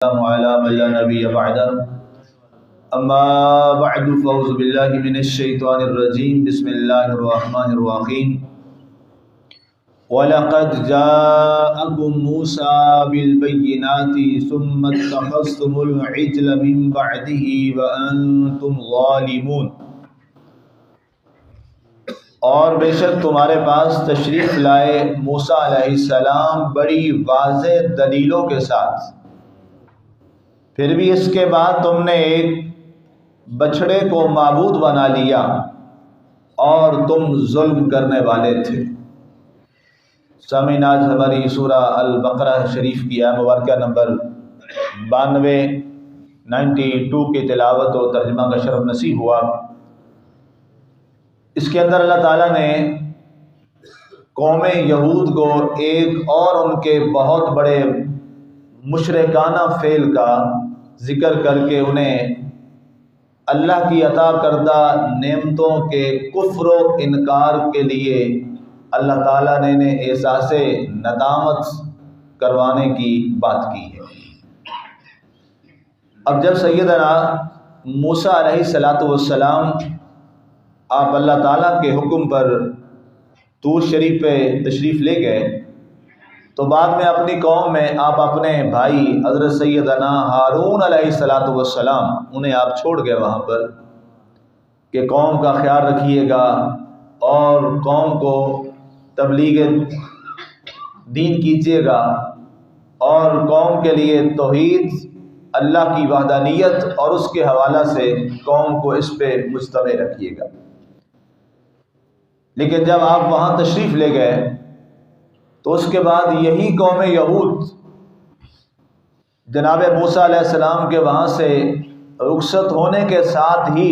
على من لا نبي بعده اما بعد فاعوذ بالله من الشيطان الرجيم بسم الله الرحمن الرحيم ولقد جاءكم موسى بالبينات ثم اتخذتم العجل من بعده وانتم ظالمون، اور بے شک تمہارے پاس تشریف لائے موسیٰ علیہ السلام بڑی واضح دلیلوں کے ساتھ، پھر بھی اس کے بعد تم نے ایک بچھڑے کو معبود بنا لیا اور تم ظلم کرنے والے تھے۔ سامعین، آج ہماری سورہ البقرہ شریف کی آیت مبارکہ نمبر 92 کی تلاوت و ترجمہ کا شرف نصیب ہوا۔ اس کے اندر اللہ تعالیٰ نے قوم یہود کو ایک اور ان کے بہت بڑے مشرکانہ فعل کا ذکر کر کے انہیں اللہ کی عطا کردہ نعمتوں کے کفر و انکار کے لیے اللہ تعالیٰ نے انہیں احساس ندامت کروانے کی بات کی ہے۔ اب جب سیدنا موسیٰ علیہ السلام آپ اللہ تعالیٰ کے حکم پر طور شریف پہ تشریف لے گئے تو بعد میں اپنی قوم میں آپ اپنے بھائی حضرت سیدنا ہارون علیہ السلام انہیں آپ چھوڑ گئے وہاں پر کہ قوم کا خیال رکھیے گا اور قوم کو تبلیغ دین کیجیے گا اور قوم کے لیے توحید، اللہ کی وحدانیت اور اس کے حوالہ سے قوم کو اس پہ مجتمع رکھیے گا۔ لیکن جب آپ وہاں تشریف لے گئے تو اس کے بعد یہی قوم یہود جناب موسیٰ علیہ السلام کے وہاں سے رخصت ہونے کے ساتھ ہی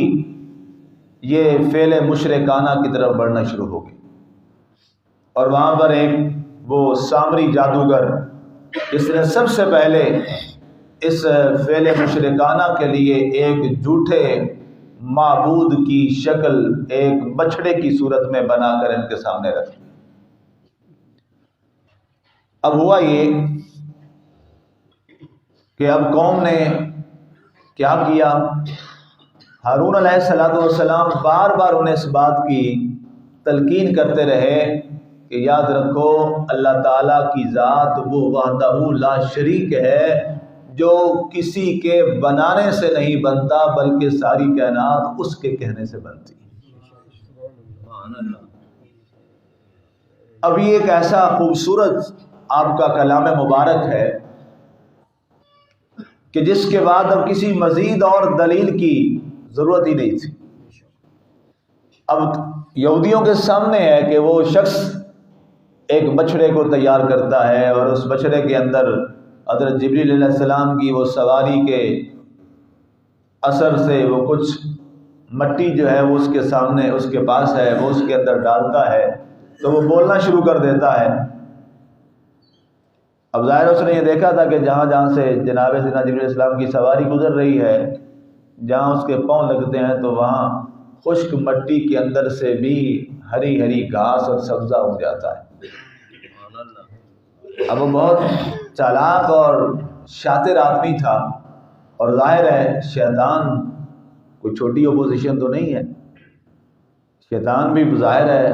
یہ فعل مشرکانہ کی طرف بڑھنا شروع ہو گئی، اور وہاں پر ایک وہ سامری جادوگر جس نے سب سے پہلے اس فعل مشرکانہ کے لیے ایک جھوٹے معبود کی شکل ایک بچھڑے کی صورت میں بنا کر ان کے سامنے رکھی۔ اب ہوا یہ کہ اب قوم نے کیا کیا، ہارون علیہ السلام بار بار انہیں اس بات کی تلقین کرتے رہے کہ یاد رکھو اللہ تعالیٰ کی ذات وہ وحدہ لا شریک ہے جو کسی کے بنانے سے نہیں بنتا بلکہ ساری کائنات اس کے کہنے سے بنتی ہے۔ اب یہ ایک ایسا خوبصورت آپ کا کلام مبارک ہے کہ جس کے بعد اب کسی مزید اور دلیل کی ضرورت ہی نہیں تھی۔ اب یہودیوں کے سامنے ہے کہ وہ شخص ایک بچھڑے کو تیار کرتا ہے اور اس بچھڑے کے اندر حضرت جبریل علیہ السلام کی وہ سواری کے اثر سے وہ کچھ مٹی جو ہے وہ اس کے سامنے اس کے پاس ہے، وہ اس کے اندر ڈالتا ہے تو وہ بولنا شروع کر دیتا ہے۔ اب ظاہر اس نے یہ دیکھا تھا کہ جہاں جہاں سے جناب سیدنا جبریل علیہ السلام کی سواری گزر رہی ہے، جہاں اس کے پاؤں لگتے ہیں تو وہاں خشک مٹی کے اندر سے بھی ہری ہری گھاس اور سبزہ ہو جاتا ہے۔ اب وہ بہت چالاک اور شاطر آدمی تھا، اور ظاہر ہے شیطان کوئی چھوٹی اپوزیشن تو نہیں ہے، شیطان بھی ظاہر ہے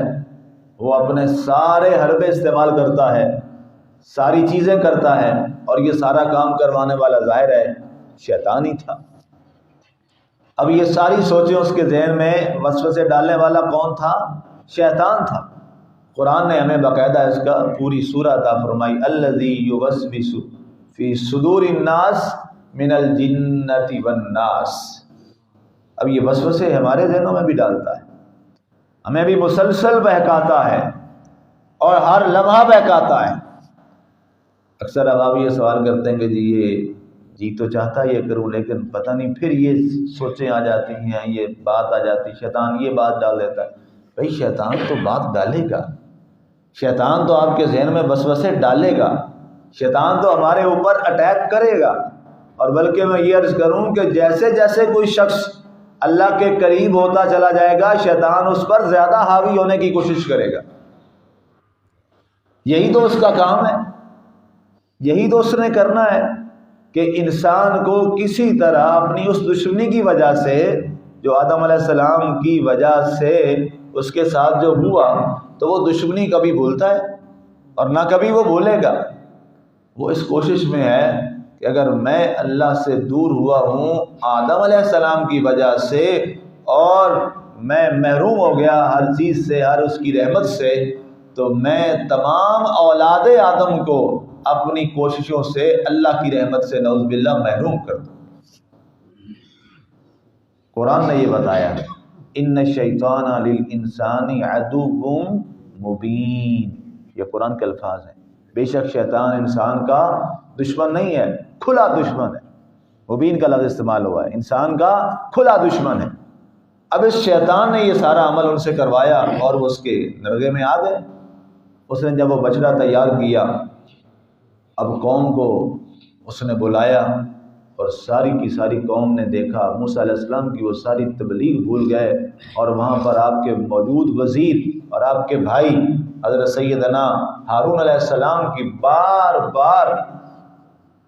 وہ اپنے سارے حربے استعمال کرتا ہے، ساری چیزیں کرتا ہے، اور یہ سارا کام کروانے والا ظاہر ہے شیطان ہی تھا۔ اب یہ ساری سوچیں اس کے ذہن میں وسوسے ڈالنے والا کون تھا؟ شیطان تھا۔ قرآن نے ہمیں باقاعدہ اس کا پوری سورہ عطا فرمائی، الذی یوسوس فی صدور الناس من الجنۃ والناس۔ اب یہ وسوسے ہمارے ذہنوں میں بھی ڈالتا ہے، ہمیں بھی مسلسل بہکاتا ہے اور ہر لمحہ بہکاتا ہے۔ اکثر اب آپ یہ سوال کرتے ہیں کہ جی تو چاہتا یہ کروں لیکن پتہ نہیں، پھر یہ سوچیں آ جاتی ہیں، یہ بات آ جاتی، شیطان یہ بات ڈال دیتا ہے۔ بھائی شیطان تو بات ڈالے گا، شیطان تو آپ کے ذہن میں وسوسے ڈالے گا، شیطان تو ہمارے اوپر اٹیک کرے گا، اور بلکہ میں یہ عرض کروں کہ جیسے جیسے کوئی شخص اللہ کے قریب ہوتا چلا جائے گا شیطان اس پر زیادہ حاوی ہونے کی کوشش کرے گا۔ یہی تو اس کا کام ہے، یہی تو اس نے کرنا ہے۔ کہ انسان کو کسی طرح اپنی اس دشمنی کی وجہ سے جو آدم علیہ السلام کی وجہ سے اس کے ساتھ جو ہوا، تو وہ دشمنی کبھی بھولتا ہے اور نہ کبھی وہ بھولے گا۔ وہ اس کوشش میں ہے کہ اگر میں اللہ سے دور ہوا ہوں آدم علیہ السلام کی وجہ سے اور میں محروم ہو گیا ہر چیز سے، ہر اس کی رحمت سے، تو میں تمام اولاد آدم کو اپنی کوششوں سے اللہ کی رحمت سے نعوذ باللہ محروم کر دوں۔ قرآن نے یہ بتایا ہے ان الشیطان للانسان عدو مبین، یہ قرآن کے الفاظ ہیں۔ بے شک شیطان انسان کا دشمن نہیں ہے، کھلا دشمن ہے۔ مبین کا لفظ استعمال ہوا ہے، انسان کا کھلا دشمن ہے۔ اب اس شیطان نے یہ سارا عمل ان سے کروایا اور وہ اس کے نرغے میں آ گئے۔ اس نے جب وہ بچڑا تیار کیا، اب قوم کو اس نے بلایا اور ساری کی ساری قوم نے دیکھا موسیٰ علیہ السلام کی وہ ساری تبلیغ بھول گئے، اور وہاں پر آپ کے موجود وزیر اور آپ کے بھائی حضرت سیدنا ہارون علیہ السلام کی بار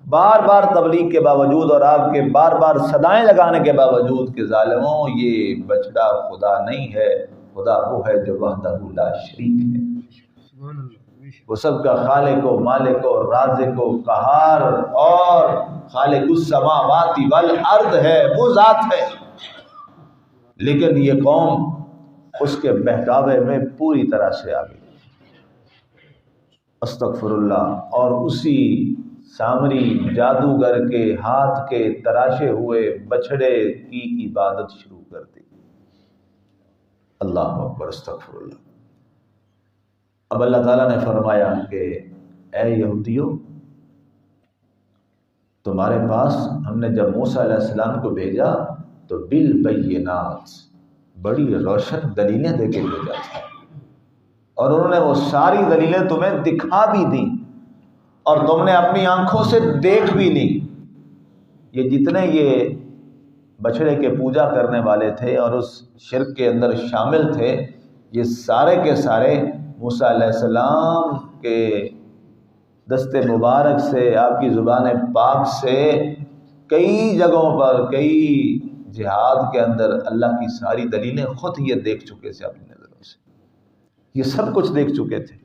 بار تبلیغ کے باوجود اور آپ کے بار بار صدائیں لگانے کے باوجود کہ ظالموں یہ بچڑا خدا نہیں ہے، خدا وہ ہے جو وحدہ لا شریک ہے، وہ سب کا خالق و مالک و رازق و قہار اور خالق السماوات والارض ہے، وہ ذات ہے۔ لیکن یہ قوم اس کے بہکاوے میں پوری طرح سے آ گئی، استغفر اللہ، اور اسی سامری جادوگر کے ہاتھ کے تراشے ہوئے بچھڑے کی عبادت شروع کر دی۔ اللہ اکبر، استغفر اللہ۔ اب اللہ تعالیٰ نے فرمایا کہ اے یہودیو، تمہارے پاس ہم نے جب موسیٰ علیہ السلام کو بھیجا تو بالبینات، بڑی روشن دلیلیں دے کے بھیجا تھا، اور انہوں نے وہ ساری دلیلیں تمہیں دکھا بھی دیں اور تم نے اپنی آنکھوں سے دیکھ بھی لی۔ یہ جتنے یہ بچڑے کے پوجا کرنے والے تھے اور اس شرک کے اندر شامل تھے، یہ سارے کے سارے موسیٰ علیہ السلام کے دست مبارک سے، آپ کی زبان پاک سے کئی جگہوں پر، کئی جہاد کے اندر اللہ کی ساری دلیلیں خود یہ دیکھ چکے تھے اپنی نظروں سے، یہ سب کچھ دیکھ چکے تھے۔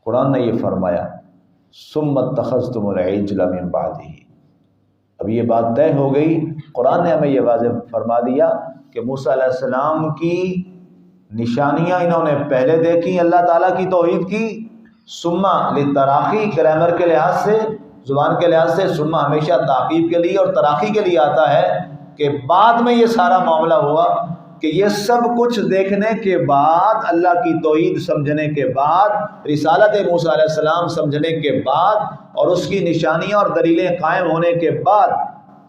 قرآن نے یہ فرمایا ثم اتخذتم العجل من بعدہ، اب یہ بات طے ہو گئی، قرآن نے ہمیں یہ واضح فرما دیا کہ موسیٰ علیہ السلام کی نشانیاں انہوں نے پہلے دیکھی اللہ تعالیٰ کی توحید کی، ثم للتراخی، گرامر کے لحاظ سے، زبان کے لحاظ سے ثم ہمیشہ تعقیب کے لیے اور تراخی کے لیے آتا ہے کہ بعد میں یہ سارا معاملہ ہوا، کہ یہ سب کچھ دیکھنے کے بعد، اللہ کی توحید سمجھنے کے بعد، رسالت موسیٰ علیہ السلام سمجھنے کے بعد اور اس کی نشانیاں اور دلیلیں قائم ہونے کے بعد،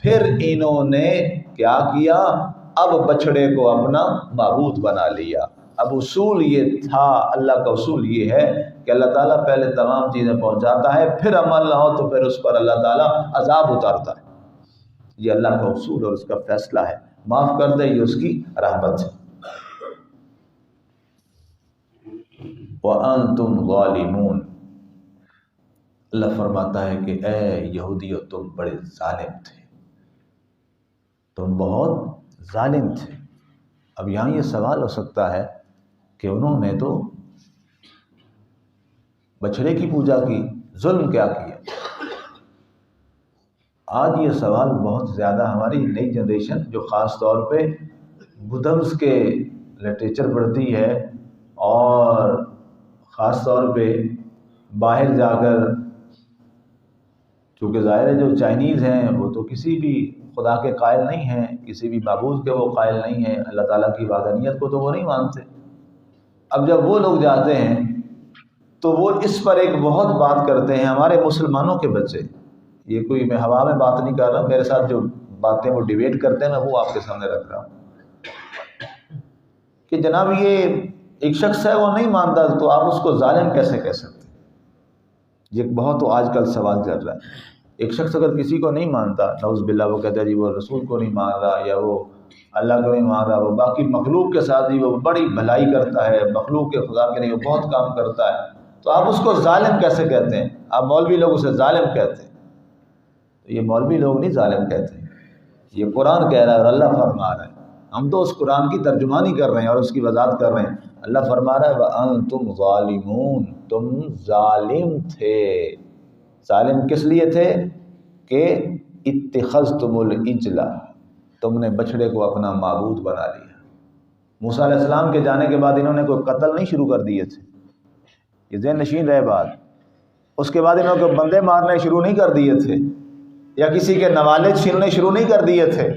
پھر انہوں نے کیا کیا؟ اب بچڑے کو اپنا معبود بنا لیا۔ اب اصول یہ تھا، اللہ کا اصول یہ ہے کہ اللہ تعالیٰ پہلے تمام چیزیں پہنچاتا ہے، پھر عمل نہ ہو تو پھر اس پر اللہ تعالیٰ عذاب اتارتا ہے۔ یہ اللہ کا اصول اور اس کا فیصلہ ہے، معاف کر دے یہ اس کی رحمت ہے۔ وَأَنْتُمْ ظَالِمُونَ، اللہ فرماتا ہے کہ اے یہودیو تم بڑے ظالم تھے، تم بہت ظالم تھے۔ اب یہاں یہ سوال ہو سکتا ہے کہ انہوں نے تو بچڑے کی پوجا کی، ظلم کیا کیا؟ آج یہ سوال بہت زیادہ ہماری نئی جنریشن جو خاص طور پہ بدھمز کے لٹریچر پڑھتی ہے اور خاص طور پہ باہر جا کر، چونکہ ظاہر ہے جو چائنیز ہیں وہ تو کسی بھی خدا کے قائل نہیں ہیں، کسی بھی معبود کے وہ قائل نہیں ہیں، اللہ تعالیٰ کی وحدانیت کو تو وہ نہیں مانتے۔ اب جب وہ لوگ جاتے ہیں تو وہ اس پر ایک بہت بات کرتے ہیں، ہمارے مسلمانوں کے بچے، یہ کوئی میں ہوا میں بات نہیں کر رہا، میرے ساتھ جو باتیں وہ ڈیبیٹ کرتے ہیں میں وہ آپ کے سامنے رکھ رہا ہوں کہ جناب یہ ایک شخص ہے وہ نہیں مانتا تو آپ اس کو ظالم کیسے کہہ سکتے ہیں؟ یہ بہت آج کل سوال چل رہا ہے۔ ایک شخص اگر کسی کو نہیں مانتا، نعوذ باللہ، وہ کہتا ہے جی وہ رسول کو نہیں مان رہا، یا وہ اللہ کو نہیں مان رہا، وہ باقی مخلوق کے ساتھ جی وہ بڑی بھلائی کرتا ہے، مخلوق کے خدا کے لیے وہ بہت کام کرتا ہے، تو آپ اس کو ظالم کیسے کہتے ہیں؟ آپ مولوی لوگ اسے ظالم کہتے ہیں۔ تو یہ مولوی لوگ نہیں ظالم کہتے ہیں، یہ قرآن کہہ رہا ہے اور اللہ فرما رہا ہے، ہم تو اس قرآن کی ترجمانی کر رہے ہیں اور اس کی وضاحت کر رہے ہیں۔ اللہ فرما رہا ہے وَأَنْتُمْ ظَالِمُونَ، تم ظالم تھے۔ ظالم کس لیے تھے؟ کہ اتخذتم العجل، تم نے بچڑے کو اپنا معبود بنا لیا۔ موسیٰ علیہ السلام کے جانے کے بعد انہوں نے کوئی قتل نہیں شروع کر دیے تھے، یہ ذہن نشین رہے بات۔ اس کے بعد انہوں نے بندے مارنے شروع نہیں کر دیے تھے، یا کسی کے نوالد چھیننے شروع نہیں کر دیے تھے،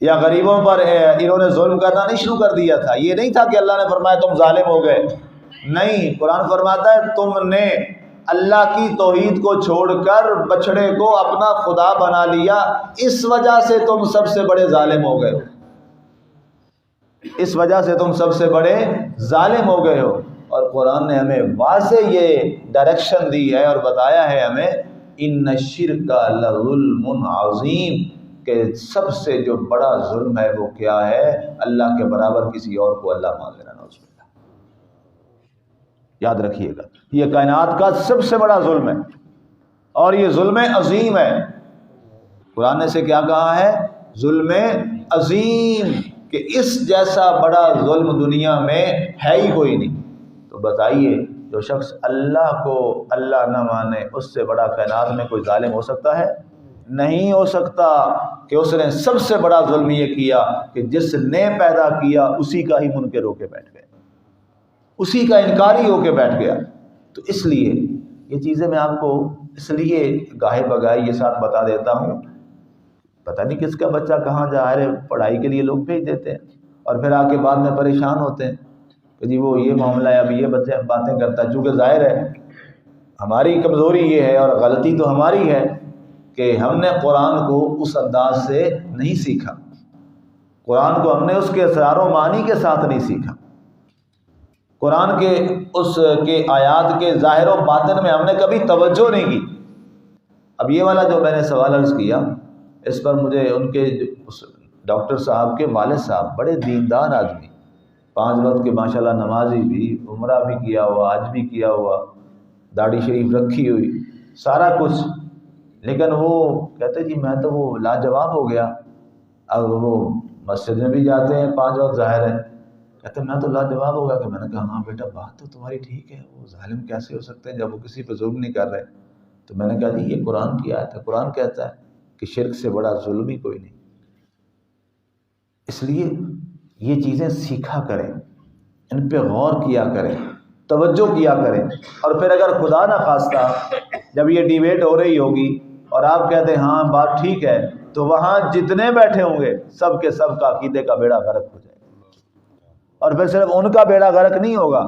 یا غریبوں پر انہوں نے ظلم کرنا نہیں شروع کر دیا تھا۔ یہ نہیں تھا کہ اللہ نے فرمایا تم ظالم ہو گئے، نہیں، قرآن فرماتا ہے تم نے اللہ کی توحید کو چھوڑ کر بچڑے کو اپنا خدا بنا لیا، اس وجہ سے تم سب سے بڑے ظالم ہو گئے ہو، اس وجہ سے تم سب سے بڑے ظالم ہو گئے ہو۔ اور قرآن نے ہمیں واضح یہ ڈائریکشن دی ہے اور بتایا ہے ہمیں ان الشرک لظلم عظیم، کہ سب سے جو بڑا ظلم ہے وہ کیا ہے؟ اللہ کے برابر کسی اور کو اللہ مان لینا، نعوذ باللہ۔ یاد رکھیے گا یہ کائنات کا سب سے بڑا ظلم ہے، اور یہ ظلم عظیم ہے۔ قرآن نے سے کیا کہا ہے؟ ظلم عظیم، کہ اس جیسا بڑا ظلم دنیا میں ہے ہی کوئی نہیں۔ تو بتائیے جو شخص اللہ کو اللہ نہ مانے، اس سے بڑا کائنات میں کوئی ظالم ہو سکتا ہے؟ نہیں ہو سکتا، کہ اس نے سب سے بڑا ظلم یہ کیا کہ جس نے پیدا کیا اسی کا ہی منکر ہو کے بیٹھ گیا، اسی کا انکاری ہو کے بیٹھ گیا۔ تو اس لیے یہ چیزیں میں آپ کو اس لیے گاہے بگاہے یہ ساتھ بتا دیتا ہوں، پتہ نہیں کس کا بچہ کہاں جا رہے، پڑھائی کے لیے لوگ بھیج دیتے ہیں اور پھر آ کے بعد میں پریشان ہوتے ہیں کہ جی وہ یہ معاملہ ہے، اب یہ بچے باتیں کرتا ہے۔ چونکہ ظاہر ہے ہماری کمزوری یہ ہے اور غلطی تو ہماری ہے کہ ہم نے قرآن کو اس انداز سے نہیں سیکھا، قرآن کو ہم نے اس کے اسرار و معانی کے ساتھ نہیں سیکھا، قرآن کے اس کے آیات کے ظاہر و باطن میں ہم نے کبھی توجہ نہیں کی۔ اب یہ والا جو میں نے سوال عرض کیا، اس پر مجھے ان کے اس ڈاکٹر صاحب کے والد صاحب بڑے دیندار آدمی، 5 وقت کے ماشاءاللہ نمازی بھی، عمرہ بھی کیا ہوا، حج بھی کیا ہوا، داڑھی شریف رکھی ہوئی، سارا کچھ، لیکن وہ کہتے جی میں تو وہ لاجواب ہو گیا۔ اب وہ مسجد میں بھی جاتے ہیں 5 وقت، ظاہر ہے، کہتے میں تو لاجواب ہو گیا۔ کہ میں نے کہا ہاں بیٹا بات تو تمہاری ٹھیک ہے، وہ ظالم کیسے ہو سکتے ہیں جب وہ کسی پہ ظلم نہیں کر رہے؟ تو میں نے کہا جی یہ قرآن کی آیت ہے، قرآن کہتا ہے کہ شرک سے بڑا ظلم ہی کوئی نہیں۔ اس لیے یہ چیزیں سیکھا کریں، ان پہ غور کیا کریں، توجہ کیا کریں، اور پھر اگر خدا نہ خواستہ جب یہ ڈیبیٹ ہو رہی ہوگی اور آپ کہتے ہیں ہاں بات ٹھیک ہے، تو وہاں جتنے بیٹھے ہوں گے سب کے سب کا عقیدے کا بیڑا غرق ہو جائے گا۔ اور پھر صرف ان کا بیڑا غرق نہیں ہوگا،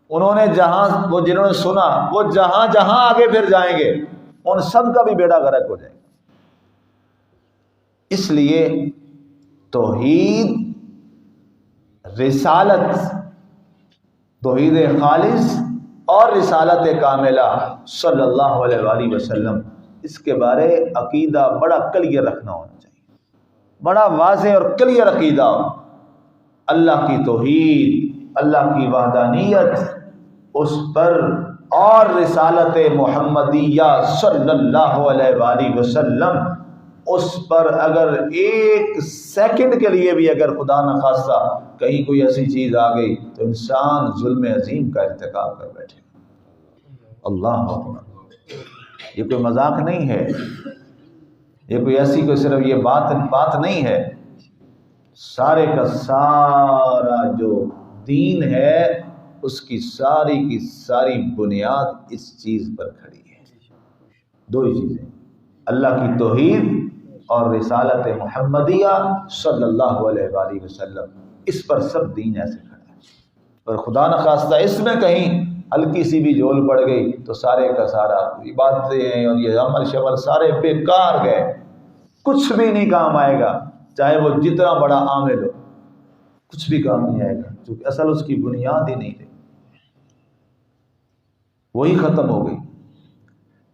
انہوں نے جہاں وہ جنہوں نے سنا وہ جہاں جہاں آگے پھر جائیں گے ان سب کا بھی بیڑا غرق ہو جائے گا۔ اس لیے توحید، رسالت، توحید خالص اور رسالت کاملہ صلی اللہ علیہ وآلہ وسلم، اس کے بارے عقیدہ بڑا کلیئر رکھنا ہونا چاہیے، بڑا واضح اور کلیئر عقیدہ ہو۔ اللہ کی توحید، اللہ کی وحدانیت، اس پر، اور رسالت محمدیہ صلی اللہ علیہ وآلہ وسلم، اس پر اگر 1 سیکنڈ کے لیے بھی اگر خدا نخواستہ کہیں کوئی ایسی چیز آ گئی تو انسان ظلم عظیم کا ارتکاب کر بیٹھے گا۔ اللہ اکبر، یہ کوئی مذاق نہیں ہے، یہ کوئی ایسی کوئی صرف یہ بات نہیں ہے، سارے کا سارا جو دین ہے اس کی ساری بنیاد اس چیز پر کھڑی ہے، 2 ہی چیزیں، اللہ کی توحید اور رسالت محمدیہ صلی اللہ علیہ وآلہ وسلم، اس پر سب دین ایسے کھڑا ہے۔ اور خدا نخواستہ اس میں کہیں ہلکی سی بھی جھول پڑ گئی تو سارے کا سارا عبادتیں اور یہ عمل شمل سارے بیکار گئے، کچھ بھی نہیں کام آئے گا، چاہے وہ جتنا بڑا عامل ہو، کچھ بھی کام نہیں آئے گا، کیونکہ اصل اس کی بنیاد ہی نہیں رہی، وہی ختم ہو گئی۔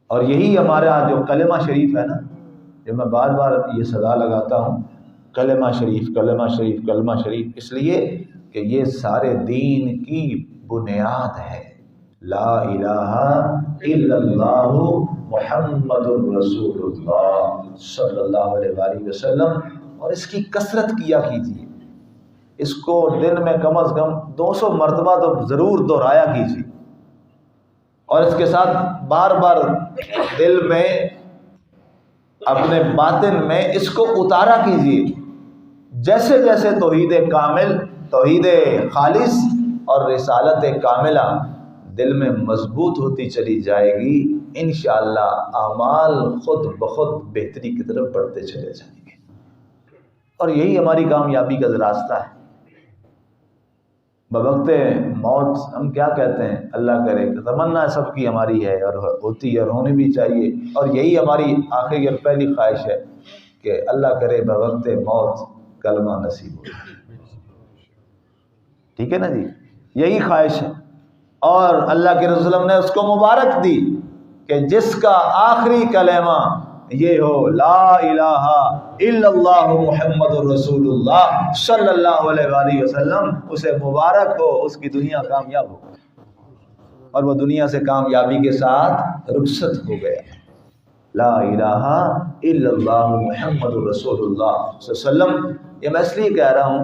اور یہی ہمارا جو کلمہ شریف ہے نا، جو میں بار بار یہ صدا لگاتا ہوں، کلمہ شریف کلمہ شریف کلمہ شریف، اس لیے کہ یہ سارے دین کی بنیاد ہے۔ لا الہ الا اللہ محمد رسول اللہ صلی اللہ علیہ وآلہ وسلم، اور اس کی کثرت کیا کیجیے، اس کو دن میں کم از کم 200 مرتبہ تو ضرور دہرایا کیجیے، اور اس کے ساتھ بار بار دل میں اپنے باطن میں اس کو اتارا کیجیے۔ جیسے جیسے توحید کامل، توحید خالص اور رسالت کاملہ دل میں مضبوط ہوتی چلی جائے گی، انشاءاللہ اعمال خود بخود بہتری کی طرف بڑھتے چلے جائیں گے، اور یہی ہماری کامیابی کا راستہ ہے۔ بوقت موت ہم کیا کہتے ہیں؟ اللہ کرے کہ تمنا سب کی ہماری ہے اور ہوتی ہے اور ہونی بھی چاہیے، اور یہی ہماری آخری اور پہلی خواہش ہے کہ اللہ کرے بوقت موت کلمہ نصیب ہو جائے۔ ٹھیک ہے نا جی، یہی خواہش ہے، اور اللہ کے رسول نے اس کو مبارک دی کہ جس کا آخری کلمہ یہ ہو لا الہ الا اللہ محمد رسول اللہ صلی اللہ علیہ وآلہ وسلم، اسے مبارک ہو، اس کی دنیا کامیاب ہو، اور وہ دنیا سے کامیابی کے ساتھ رخصت ہو گیا۔ لا الہ الا اللہ محمد رسول اللہ صلی اللہ علیہ وسلم۔ یہ میں اس لیے کہہ رہا ہوں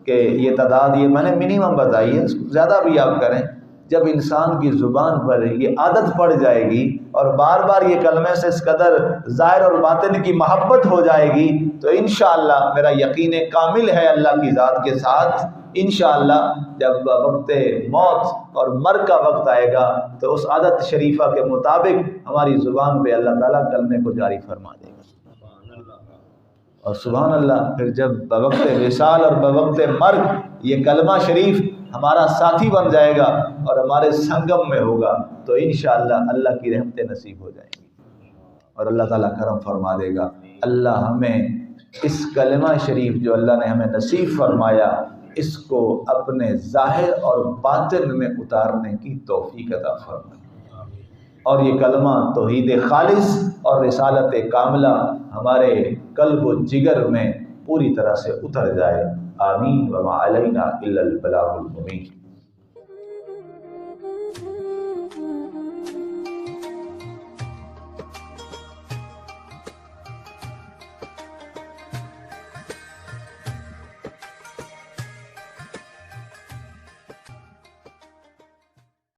کہ یہ تعداد یہ میں نے منیمم بتائی ہے، زیادہ بھی آپ کریں۔ جب انسان کی زبان پر یہ عادت پڑ جائے گی اور بار بار یہ کلمے سے اس قدر ظاہر اور باطن کی محبت ہو جائے گی، تو انشاءاللہ میرا یقین کامل ہے اللہ کی ذات کے ساتھ، انشاءاللہ جب وقت موت اور مرگ کا وقت آئے گا تو اس عادت شریفہ کے مطابق ہماری زبان پہ اللہ تعالیٰ کلمے کو جاری فرما دے گا۔ اور سبحان اللہ، پھر جب بوقت وصال اور بوقت مرگ یہ کلمہ شریف ہمارا ساتھی بن جائے گا اور ہمارے سنگم میں ہوگا، تو انشاءاللہ اللہ کی رحمتیں نصیب ہو جائیں گی اور اللہ تعالیٰ کرم فرما دے گا۔ اللہ ہمیں اس کلمہ شریف جو اللہ نے ہمیں نصیب فرمایا، اس کو اپنے ظاہر اور باطن میں اتارنے کی توفیق عطا فرمائے، اور یہ کلمہ توحید خالص اور رسالت کاملہ ہمارے قلب و جگر میں پوری طرح سے اتر جائے۔ آمین وما علینا الا البلاغ المبین۔